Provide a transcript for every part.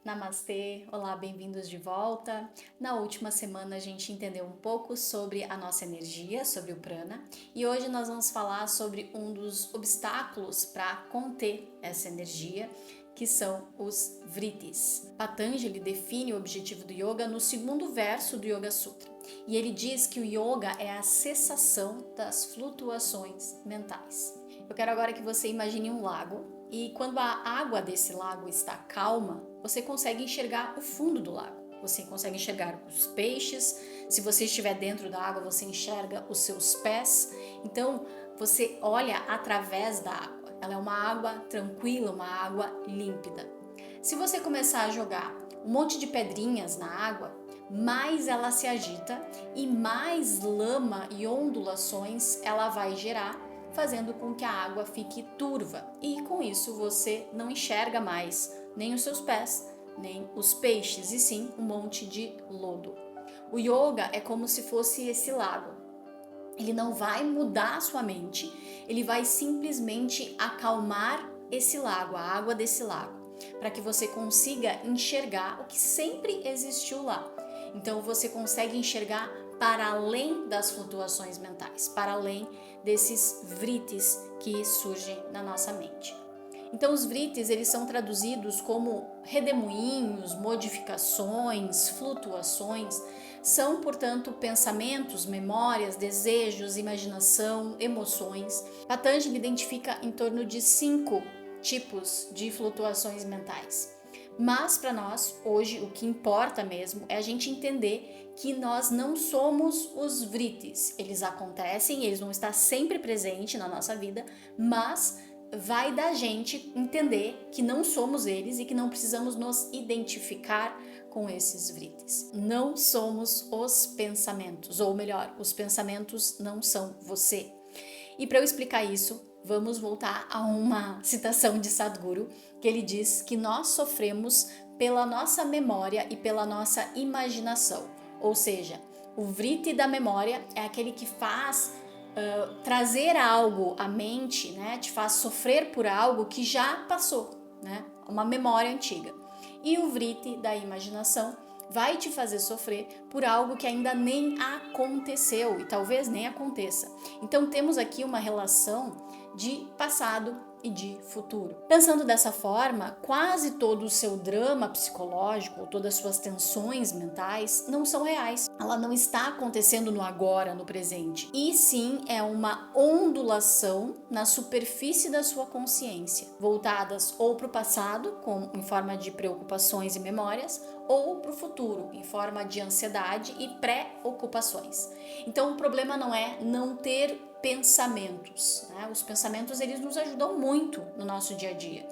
Namastê, olá, bem-vindos de volta. Na última semana a gente entendeu um pouco sobre a nossa energia, sobre o prana, e hoje nós vamos falar sobre um dos obstáculos para conter essa energia, que são os vritis. Patanjali define o objetivo do yoga no segundo verso do Yoga Sutra, e ele diz que o yoga é a cessação das flutuações mentais. Eu quero agora que você imagine um lago, e quando a água desse lago está calma, você consegue enxergar o fundo do lago. Você consegue enxergar os peixes. Se você estiver dentro da água, você enxerga os seus pés. Então, você olha através da água. Ela é uma água tranquila, uma água límpida. Se você começar a jogar um monte de pedrinhas na água, mais ela se agita e mais lama e ondulações ela vai gerar, fazendo com que a água fique turva, e com isso você não enxerga mais nem os seus pés, nem os peixes, e sim um monte de lodo. O yoga é como se fosse esse lago. Ele não vai mudar a sua mente, ele vai simplesmente acalmar esse lago, a água desse lago, para que você consiga enxergar o que sempre existiu lá. Então você consegue enxergar para além das flutuações mentais, para além desses vritis que surgem na nossa mente. Então os vritis, eles são traduzidos como redemoinhos, modificações, flutuações. São, portanto, pensamentos, memórias, desejos, imaginação, emoções. Patanjali identifica em torno de 5 tipos de flutuações mentais. Mas para nós, hoje, o que importa mesmo é a gente entender que nós não somos os vritis. Eles acontecem, eles vão estar sempre presentes na nossa vida, mas vai da gente entender que não somos eles e que não precisamos nos identificar com esses vritis. Não somos os pensamentos, ou melhor, os pensamentos não são você. E para eu explicar isso, vamos voltar a uma citação de Sadhguru, que ele diz que nós sofremos pela nossa memória e pela nossa imaginação. Ou seja, o vriti da memória é aquele que faz trazer algo à mente, né? Te faz sofrer por algo que já passou, né? Uma memória antiga. E o vriti da imaginação vai te fazer sofrer por algo que ainda nem aconteceu e talvez nem aconteça. Então temos aqui uma relação de passado e de futuro. Pensando dessa forma, quase todo o seu drama psicológico, ou todas as suas tensões mentais não são reais. Ela não está acontecendo no agora, no presente. E sim é uma ondulação na superfície da sua consciência, voltadas ou para o passado, em forma de preocupações e memórias, ou para o futuro, em forma de ansiedade e pré-ocupações. Então o problema não é não ter pensamentos, né? Os pensamentos, eles nos ajudam muito no nosso dia a dia.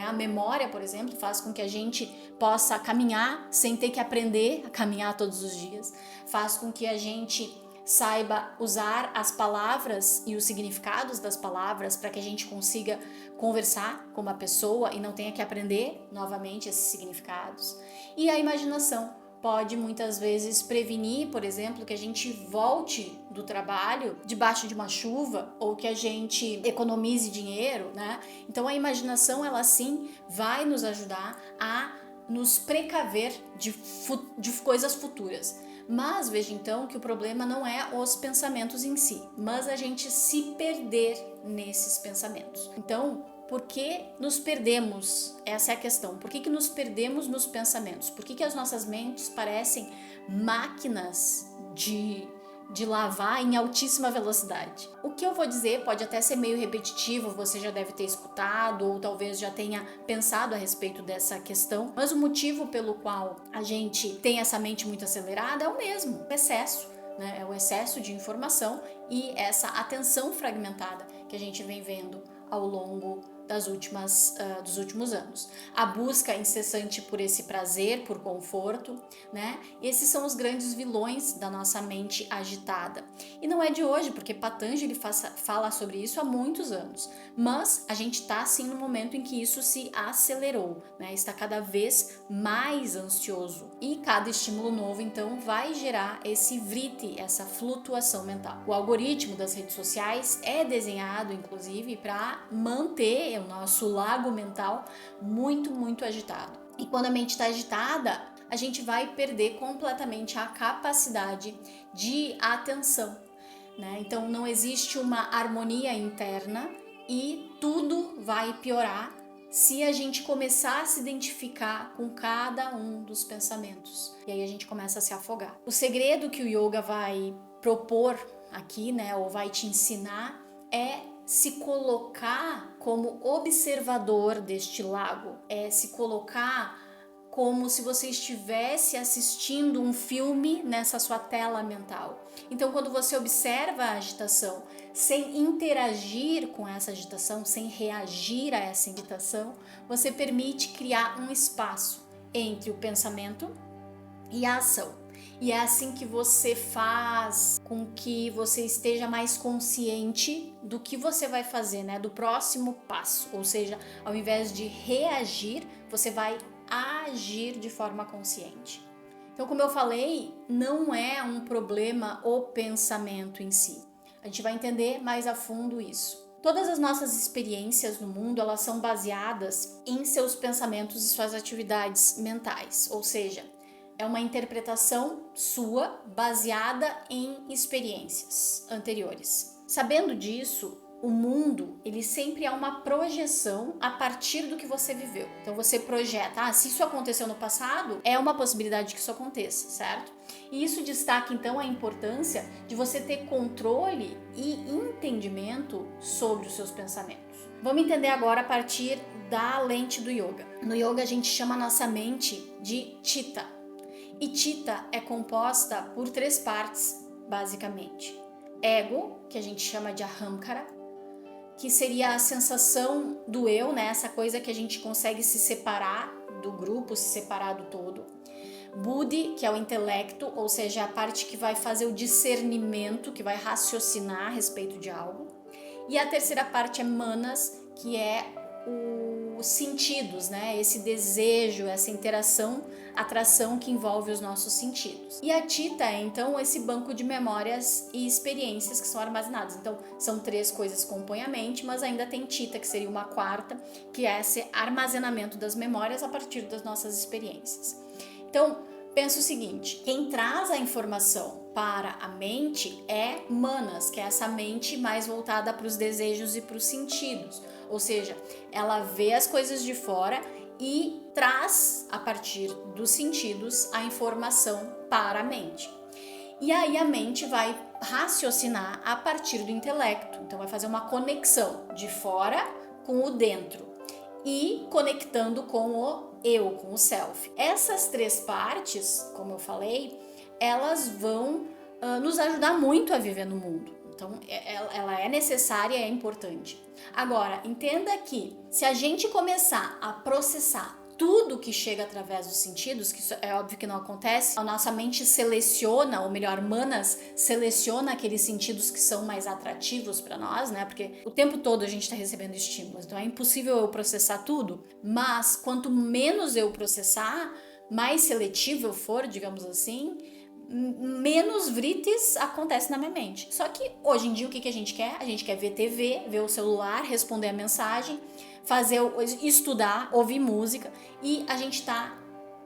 A memória, por exemplo, faz com que a gente possa caminhar sem ter que aprender a caminhar todos os dias, faz com que a gente saiba usar as palavras e os significados das palavras para que a gente consiga conversar com uma pessoa e não tenha que aprender novamente esses significados. E a imaginação pode muitas vezes prevenir, por exemplo, que a gente volte do trabalho debaixo de uma chuva, ou que a gente economize dinheiro, né? Então a imaginação, ela sim vai nos ajudar a nos precaver de coisas futuras. Mas veja então que o problema não é os pensamentos em si, mas a gente se perder nesses pensamentos. Então, por que nos perdemos? Essa é a questão. Por que nos perdemos nos pensamentos? Por que as nossas mentes parecem máquinas de lavar em altíssima velocidade? O que eu vou dizer pode até ser meio repetitivo, você já deve ter escutado ou talvez já tenha pensado a respeito dessa questão, mas o motivo pelo qual a gente tem essa mente muito acelerada é o mesmo, o excesso. É o excesso de informação e essa atenção fragmentada que a gente vem vendo ao longo dos últimos anos. A busca incessante por esse prazer, por conforto, né? Esses são os grandes vilões da nossa mente agitada. E não é de hoje, porque Patanjali fala sobre isso há muitos anos. Mas a gente está assim no momento em que isso se acelerou, né? Está cada vez mais ansioso. E cada estímulo novo, então, vai gerar esse vriti, essa flutuação mental. O algoritmo das redes sociais é desenhado, inclusive, para manter o nosso lago mental muito agitado. E quando a mente está agitada, a gente vai perder completamente a capacidade de atenção, né? Então não existe uma harmonia interna e tudo vai piorar se a gente começar a se identificar com cada um dos pensamentos. E aí a gente começa a se afogar. O segredo que o yoga vai propor aqui, né, ou vai te ensinar, é se colocar como observador deste lago, é se colocar como se você estivesse assistindo um filme nessa sua tela mental. Então, quando você observa a agitação sem interagir com essa agitação, sem reagir a essa agitação, você permite criar um espaço entre o pensamento e a ação. E é assim que você faz com que você esteja mais consciente do que você vai fazer, né? Do próximo passo. Ou seja, ao invés de reagir, você vai agir de forma consciente. Então, como eu falei, não é um problema o pensamento em si. A gente vai entender mais a fundo isso. Todas as nossas experiências no mundo, elas são baseadas em seus pensamentos e suas atividades mentais, ou seja, é uma interpretação sua baseada em experiências anteriores. Sabendo disso, o mundo, ele sempre é uma projeção a partir do que você viveu. Então você projeta, se isso aconteceu no passado, é uma possibilidade que isso aconteça, certo? E isso destaca então a importância de você ter controle e entendimento sobre os seus pensamentos. Vamos entender agora a partir da lente do yoga. No yoga a gente chama a nossa mente de Chitta. E Chitta é composta por 3 partes, basicamente. Ego, que a gente chama de Ahamkara, que seria a sensação do eu, né? Essa coisa que a gente consegue se separar do grupo, se separar do todo. Buddhi, que é o intelecto, ou seja, a parte que vai fazer o discernimento, que vai raciocinar a respeito de algo. E a terceira parte é Manas, que é os sentidos, né? Esse desejo, essa interação, atração que envolve os nossos sentidos. E a Chitta é então esse banco de memórias e experiências que são armazenadas. Então são 3 coisas que compõem a mente, mas ainda tem Chitta, que seria uma quarta, que é esse armazenamento das memórias a partir das nossas experiências. Então pensa o seguinte, quem traz a informação para a mente é Manas, que é essa mente mais voltada para os desejos e para os sentidos. Ou seja, ela vê as coisas de fora e traz, a partir dos sentidos, a informação para a mente. E aí a mente vai raciocinar a partir do intelecto. Então vai fazer uma conexão de fora com o dentro e conectando com o eu, com o self. Essas 3 partes, como eu falei, elas vão nos ajudar muito a viver no mundo. Então, ela é necessária e é importante. Agora, entenda que se a gente começar a processar tudo que chega através dos sentidos, que isso é óbvio que não acontece, a nossa mente seleciona, ou melhor, Manas seleciona aqueles sentidos que são mais atrativos para nós, né? Porque o tempo todo a gente está recebendo estímulos, então é impossível eu processar tudo, mas quanto menos eu processar, mais seletivo eu for, digamos assim, menos vrites acontece na minha mente. Só que hoje em dia o que a gente quer? A gente quer ver TV, ver o celular, responder a mensagem, estudar, ouvir música, e a gente está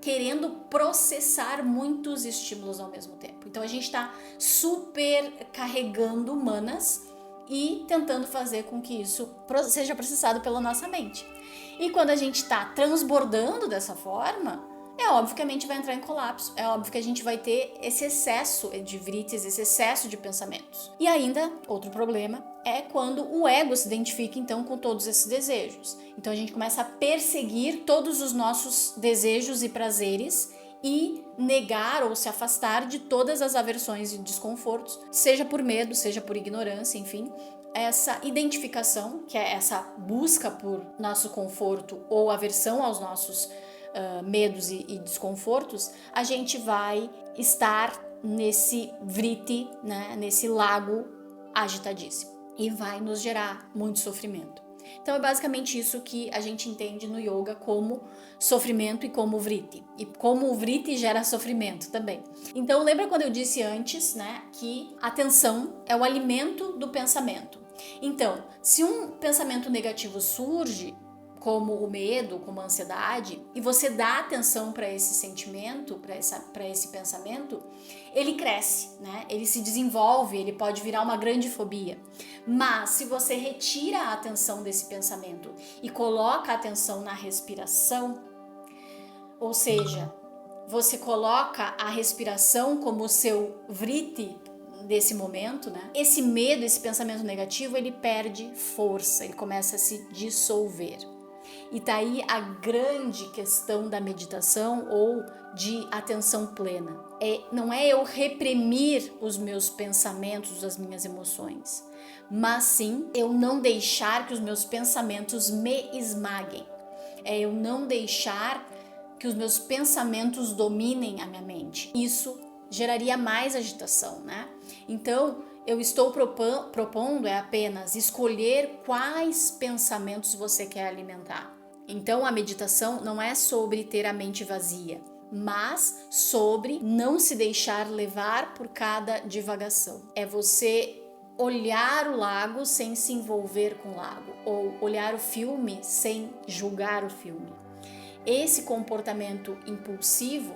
querendo processar muitos estímulos ao mesmo tempo. Então a gente está super carregando Manas e tentando fazer com que isso seja processado pela nossa mente. E quando a gente está transbordando dessa forma, é óbvio que a mente vai entrar em colapso, é óbvio que a gente vai ter esse excesso de vrites, esse excesso de pensamentos. E ainda, outro problema, é quando o ego se identifica então com todos esses desejos. Então a gente começa a perseguir todos os nossos desejos e prazeres e negar ou se afastar de todas as aversões e desconfortos, seja por medo, seja por ignorância, enfim. Essa identificação, que é essa busca por nosso conforto ou aversão aos nossos medos e desconfortos, a gente vai estar nesse vriti, né, nesse lago agitadíssimo, e vai nos gerar muito sofrimento. Então é basicamente isso que a gente entende no yoga como sofrimento e como vriti. E como o vriti gera sofrimento também. Então lembra quando eu disse antes, né, que a atenção é o alimento do pensamento. Então, se um pensamento negativo surge, como o medo, como a ansiedade, e você dá atenção para esse sentimento, para esse pensamento, ele cresce, né? Ele se desenvolve, ele pode virar uma grande fobia. Mas se você retira a atenção desse pensamento e coloca a atenção na respiração, ou seja, você coloca a respiração como o seu vriti desse momento, né? Esse medo, esse pensamento negativo, ele perde força, ele começa a se dissolver. E tá aí a grande questão da meditação ou de atenção plena. Não é eu reprimir os meus pensamentos, as minhas emoções, mas sim eu não deixar que os meus pensamentos me esmaguem. É eu não deixar que os meus pensamentos dominem a minha mente. Isso geraria mais agitação, né? Então, eu estou propondo apenas escolher quais pensamentos você quer alimentar. Então, a meditação não é sobre ter a mente vazia, mas sobre não se deixar levar por cada divagação. É você olhar o lago sem se envolver com o lago, ou olhar o filme sem julgar o filme. Esse comportamento impulsivo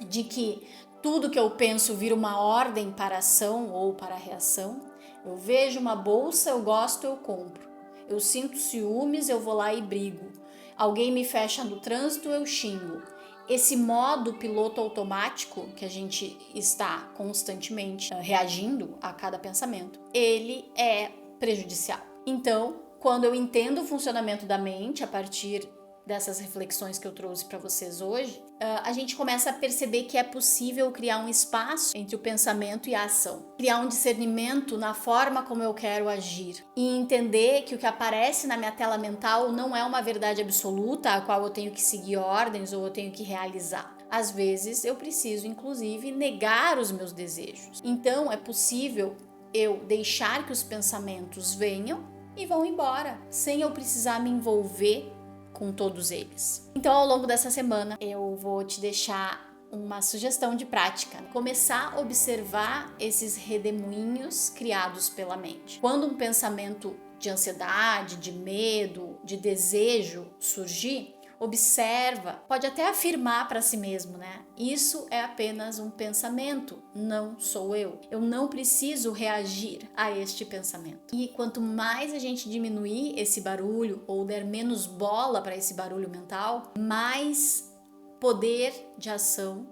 de que tudo que eu penso vira uma ordem para ação ou para reação. Eu vejo uma bolsa, eu gosto, eu compro. Eu sinto ciúmes, eu vou lá e brigo. Alguém me fecha no trânsito, eu xingo. Esse modo piloto automático que a gente está constantemente reagindo a cada pensamento, ele é prejudicial. Então, quando eu entendo o funcionamento da mente a partir dessas reflexões que eu trouxe para vocês hoje, a gente começa a perceber que é possível criar um espaço entre o pensamento e a ação, criar um discernimento na forma como eu quero agir e entender que o que aparece na minha tela mental não é uma verdade absoluta a qual eu tenho que seguir ordens ou eu tenho que realizar. Às vezes eu preciso, inclusive, negar os meus desejos. Então é possível eu deixar que os pensamentos venham e vão embora, sem eu precisar me envolver com todos eles. Então, ao longo dessa semana, eu vou te deixar uma sugestão de prática. Começar a observar esses redemoinhos criados pela mente. Quando um pensamento de ansiedade, de medo, de desejo surgir, observa, pode até afirmar para si mesmo, né? Isso é apenas um pensamento, não sou eu. Eu não preciso reagir a este pensamento. E quanto mais a gente diminuir esse barulho ou der menos bola para esse barulho mental, mais poder de ação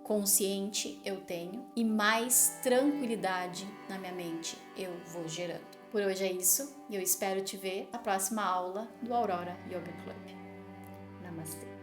consciente eu tenho e mais tranquilidade na minha mente eu vou gerando. Por hoje é isso e eu espero te ver na próxima aula do Aurora Yoga Club. Namastê.